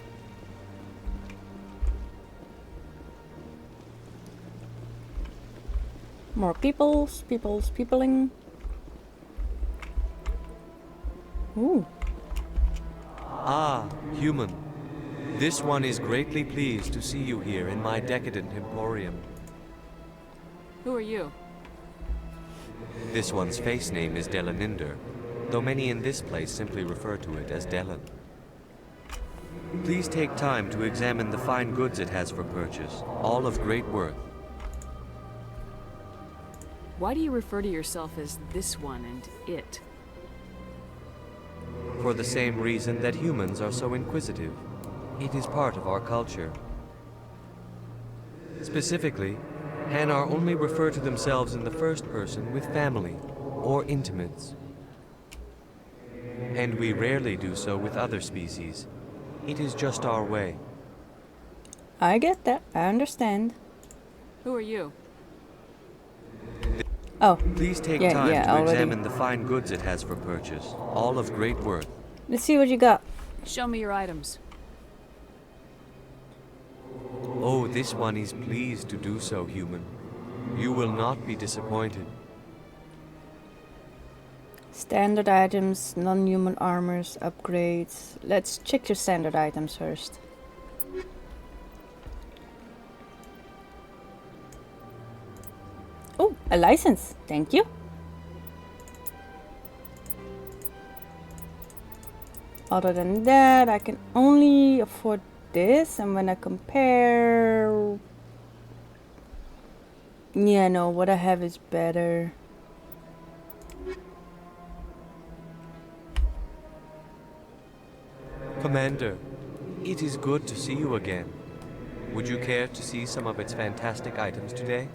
More peopling. Ooh. Ah, human. This one is greatly pleased to see you here in my decadent emporium. Who are you? This one's face name is Delaninder, though many in this place simply refer to it as Delan. Please take time to examine the fine goods it has for purchase, all of great worth. Why do you refer to yourself as this one and it? For the same reason that humans are so inquisitive. It is part of our culture. Specifically, Hanar only refer to themselves in the first person with family or intimates. And we rarely do so with other species. It is just our way. I get that. I understand. Who are you? Oh. Please take time to examine the fine goods it has for purchase, all of great worth. Let's see what you got. Show me your items. Oh, this one is pleased to do so, human. You will not be disappointed. Standard items, non-human armors, upgrades. Let's check your standard items first. Oh, a license. Thank you. Other than that, I can only afford this, and when I compare... Yeah, no, what I have is better. Commander, it is good to see you again. Would you care to see some of its fantastic items today?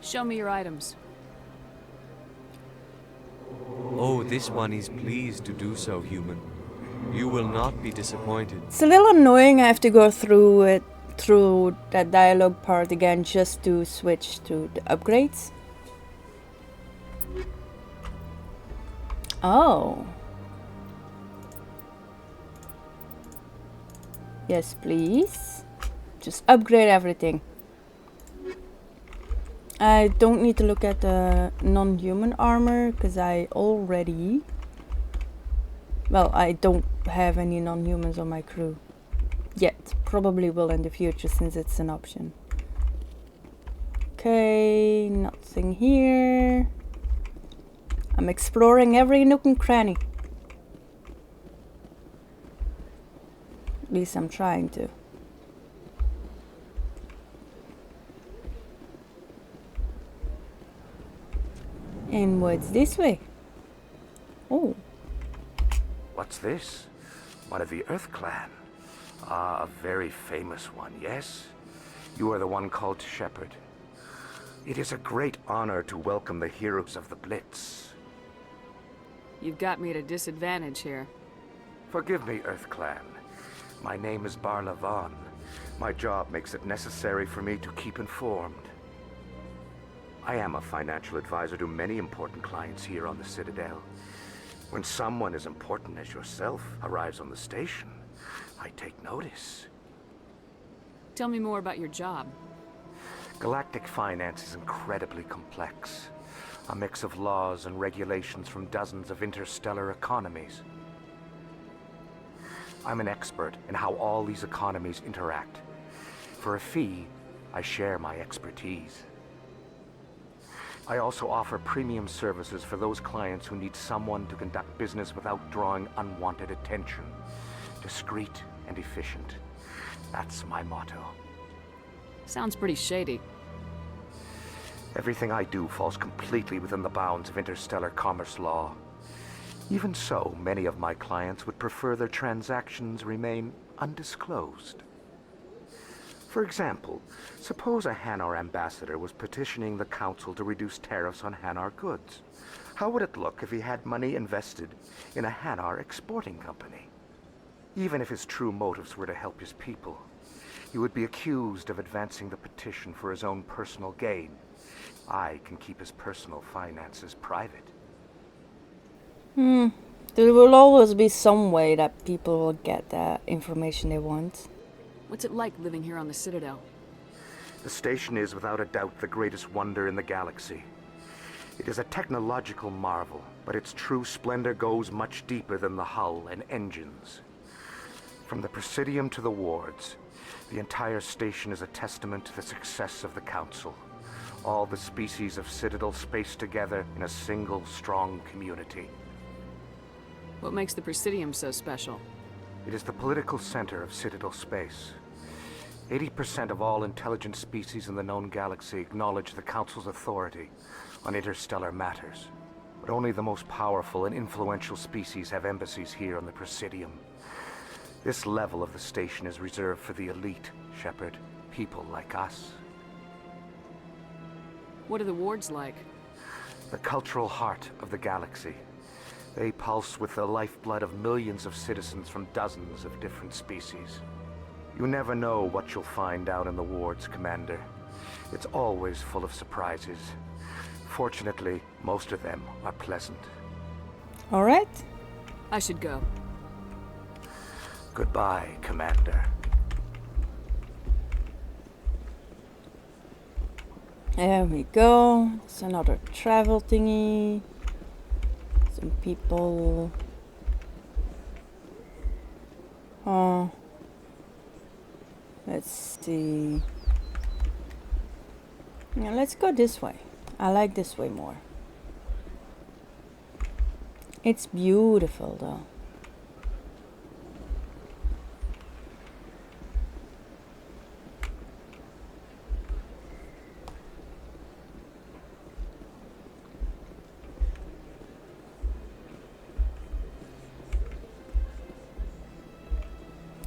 Show me your items. Oh, this one is pleased to do so, human. You will not be disappointed. It's a little annoying I have to go through that dialogue part again just to switch to the upgrades. Oh. Yes, please. Just upgrade everything. I don't need to look at the non-human armor because I already... Well, I don't have any non-humans on my crew. Yet. Probably will in the future since it's an option. Okay, nothing here. I'm exploring every nook and cranny. At least I'm trying to. And what's this way? Oh. What's this? One of the Earth Clan. Ah, a very famous one, yes? You are the one called Shepard. It is a great honor to welcome the heroes of the Blitz. You've got me at a disadvantage here. Forgive me, Earth Clan. My name is Barla Vaughn. My job makes it necessary for me to keep informed. I am a financial advisor to many important clients here on the Citadel. When someone as important as yourself arrives on the station, I take notice. Tell me more about your job. Galactic finance is incredibly complex. A mix of laws and regulations from dozens of interstellar economies. I'm an expert in how all these economies interact. For a fee, I share my expertise. I also offer premium services for those clients who need someone to conduct business without drawing unwanted attention. Discreet and efficient. That's my motto. Sounds pretty shady. Everything I do falls completely within the bounds of interstellar commerce law. Even so, many of my clients would prefer their transactions remain undisclosed. For example, suppose a Hanar ambassador was petitioning the council to reduce tariffs on Hanar goods. How would it look if he had money invested in a Hanar exporting company? Even if his true motives were to help his people, he would be accused of advancing the petition for his own personal gain. I can keep his personal finances private. There will always be some way that people will get the information they want. What's it like living here on the Citadel? The station is without a doubt the greatest wonder in the galaxy. It is a technological marvel, but its true splendor goes much deeper than the hull and engines. From the Presidium to the wards, the entire station is a testament to the success of the Council. All the species of Citadel spaced together in a single, strong community. What makes the Presidium so special? It is the political center of Citadel space. 80% of all intelligent species in the known galaxy acknowledge the Council's authority on interstellar matters. But only the most powerful and influential species have embassies here on the Presidium. This level of the station is reserved for the elite, Shepard. People like us. What are the wards like? The cultural heart of the galaxy. They pulse with the lifeblood of millions of citizens from dozens of different species. You never know what you'll find out in the wards, Commander. It's always full of surprises. Fortunately, most of them are pleasant. All right. I should go. Goodbye, Commander. There we go. It's another travel thingy. Some people. Oh. Let's see. Yeah, let's go this way. I like this way more. It's beautiful though.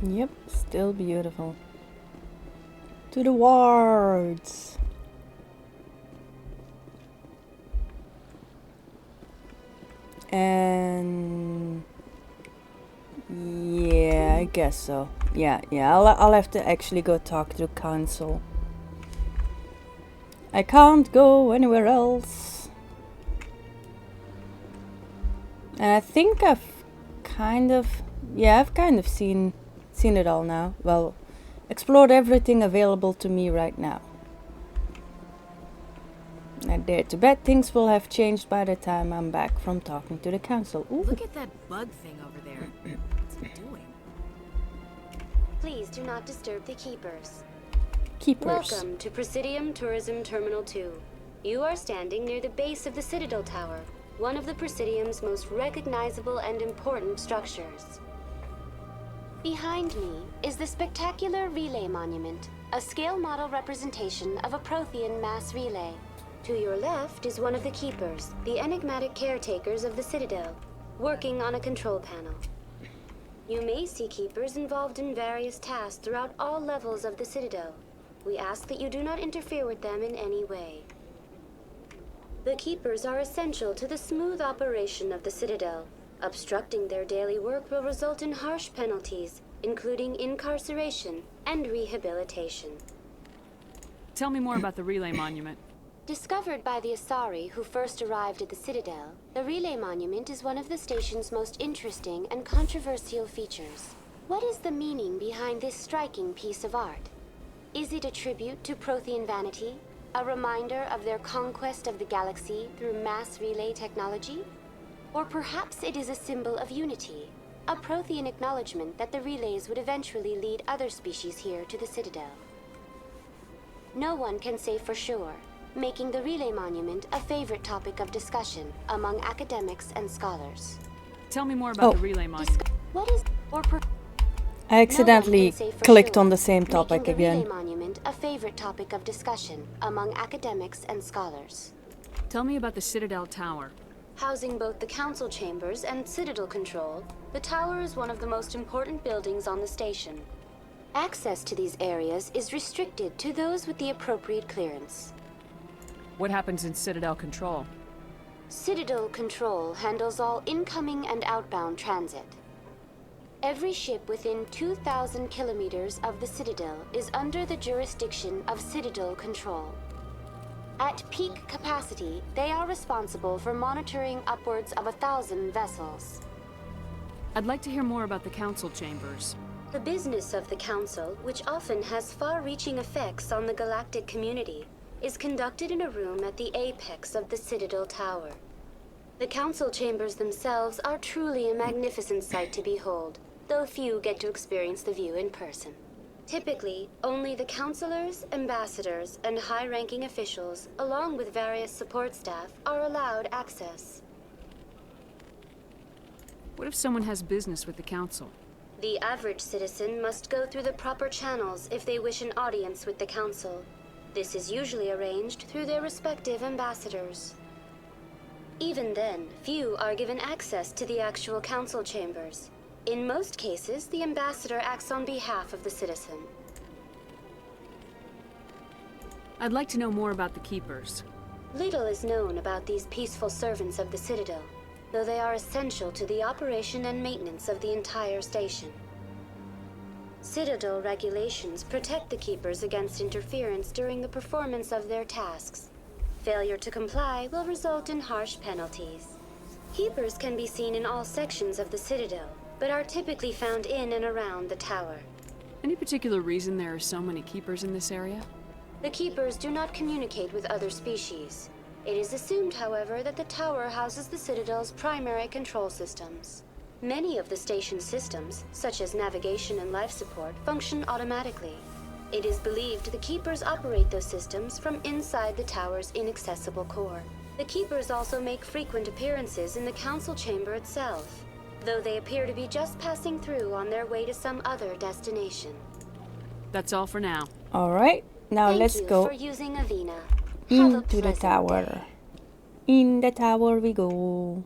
Yep, still beautiful. To the wards. And yeah, I guess so. Yeah, I'll have to actually go talk to the council. I can't go anywhere else. And I think I've kind of seen it all now. Well, explored everything available to me right now. I dare to bet things will have changed by the time I'm back from talking to the council. Ooh. Look at that bug thing over there. What's it doing? Please do not disturb the keepers. Keepers. Welcome to Presidium Tourism Terminal 2. You are standing near the base of the Citadel Tower, one of the Presidium's most recognizable and important structures. Behind me is the spectacular Relay Monument, a scale model representation of a Prothean mass relay. To your left is one of the Keepers, the enigmatic caretakers of the Citadel, working on a control panel. You may see Keepers involved in various tasks throughout all levels of the Citadel. We ask that you do not interfere with them in any way. The Keepers are essential to the smooth operation of the Citadel. Obstructing their daily work will result in harsh penalties, including incarceration and rehabilitation. Tell me more about the Relay Monument. Discovered by the Asari who first arrived at the Citadel, the Relay Monument is one of the station's most interesting and controversial features. What is the meaning behind this striking piece of art? Is it a tribute to Prothean vanity? A reminder of their conquest of the galaxy through mass relay technology? Or perhaps it is a symbol of unity, a Prothean acknowledgement that the relays would eventually lead other species here to the Citadel. No one can say for sure, making the Relay Monument a favorite topic of discussion among academics and scholars. Tell me more about the Relay Monument. What is I accidentally clicked on the same topic making the again. Relay Monument a favorite topic of discussion among academics and scholars. Tell me about the Citadel Tower. Housing both the council chambers and Citadel control, the tower is one of the most important buildings on the station. Access to these areas is restricted to those with the appropriate clearance. What happens in Citadel Control? Citadel Control handles all incoming and outbound transit. Every ship within 2,000 kilometers of the Citadel is under the jurisdiction of Citadel Control. At peak capacity, they are responsible for monitoring upwards of 1,000 vessels. I'd like to hear more about the council chambers. The business of the Council, which often has far-reaching effects on the galactic community, is conducted in a room at the apex of the Citadel Tower. The Council chambers themselves are truly a magnificent sight to behold, though few get to experience the view in person. Typically, only the councilors, ambassadors, and high-ranking officials, along with various support staff, are allowed access. What if someone has business with the council? The average citizen must go through the proper channels if they wish an audience with the council. This is usually arranged through their respective ambassadors. Even then, few are given access to the actual council chambers. In most cases, the ambassador acts on behalf of the citizen. I'd like to know more about the Keepers. Little is known about these peaceful servants of the Citadel, though they are essential to the operation and maintenance of the entire station. Citadel regulations protect the Keepers against interference during the performance of their tasks. Failure to comply will result in harsh penalties. Keepers can be seen in all sections of the Citadel, but are typically found in and around the tower. Any particular reason there are so many Keepers in this area? The Keepers do not communicate with other species. It is assumed, however, that the tower houses the Citadel's primary control systems. Many of the station's systems, such as navigation and life support, function automatically. It is believed the Keepers operate those systems from inside the tower's inaccessible core. The Keepers also make frequent appearances in the Council chamber itself, though they appear to be just passing through on their way to some other destination. That's all for now. Alright, now Thank let's you go for using Avina. into the tower. In the tower we go.